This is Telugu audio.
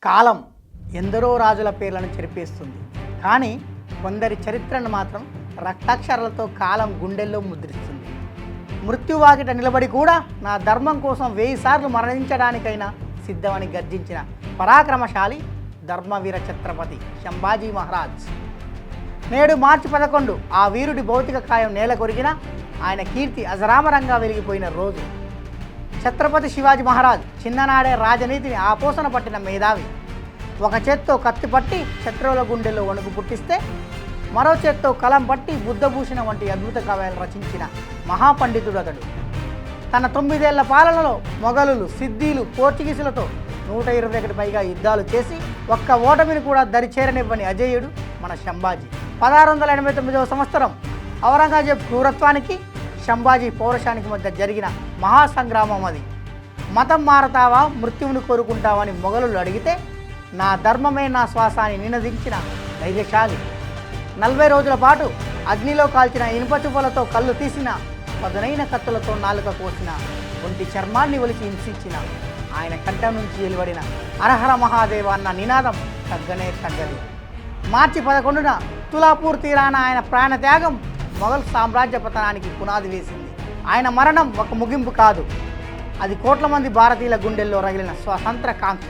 కాలం ఎందరో రాజుల పేర్లను చెరిపేస్తుంది, కానీ కొందరి చరిత్రను మాత్రం రక్తాక్షరాలతో కాలం గుండెల్లో ముద్రిస్తుంది. మృత్యువాకిట నిలబడి కూడా నా ధర్మం కోసం 1000 సార్లు మరణించడానికైనా సిద్ధమని గర్జించిన పరాక్రమశాలి ధర్మవీర ఛత్రపతి సంభాజీ మహారాజ్. నేడు మార్చి 11 ఆ వీరుడి భౌతిక కాయం నేల కొరిగిన ఆయన కీర్తి అజరామరంగా వెలిగిపోయిన రోజు. ఛత్రపతి శివాజీ మహారాజ్ చిన్ననాడే రాజనీతిని ఆపోసన పట్టిన మేధావి. ఒక చేత్తో కత్తి పట్టి శత్రువుల గుండెల్లో వణుకు పుట్టిస్తే, మరో చేత్తో కలం పట్టి బుద్ధభూషణ వంటి అద్భుత కావ్యాలు రచించిన మహాపండితుడు అతడు. తన 9 ఏళ్ల పాలనలో మొఘలులు, సిద్దీలు, పోర్చుగీసులతో 121 పైగా యుద్ధాలు చేసి ఒక్క ఓటమిని కూడా దరిచేరనివ్వని అజేయుడు మన సంభాజీ. 1689వ సంవత్సరం ఔరంగజేబ్ క్రూరత్వానికి, సంభాజీ పౌరుషానికి మధ్య జరిగిన మహాసంగ్రామం అది. మతం మారతావా, మృత్యువును కోరుకుంటావని మొఘలులు అడిగితే, నా ధర్మమే నా శ్వాస అని నినదించిన ధైర్యశాలి. 40 రోజుల పాటు అగ్నిలో కాల్చిన ఇనుప చుప్పలతో కళ్ళు తీసిన, పదునైన కత్తులతో నాలుక కోసిన, ఒంటి చర్మాన్ని ఒలిచి హింసించిన ఆయన కంఠం నుంచి వెలువడిన హరహర మహాదేవ అన్న నినాదం తగ్గనే తగ్గదు. మార్చి 11న తులాపూర్ తీరాన ఆయన ప్రాణత్యాగం మొఘల్ సామ్రాజ్య పతనానికి పునాది వేసింది. ఆయన మరణం ఒక ముగింపు కాదు, అది కోట్ల మంది భారతీయుల గుండెల్లో రగిలిన స్వతంత్ర కాంక్ష.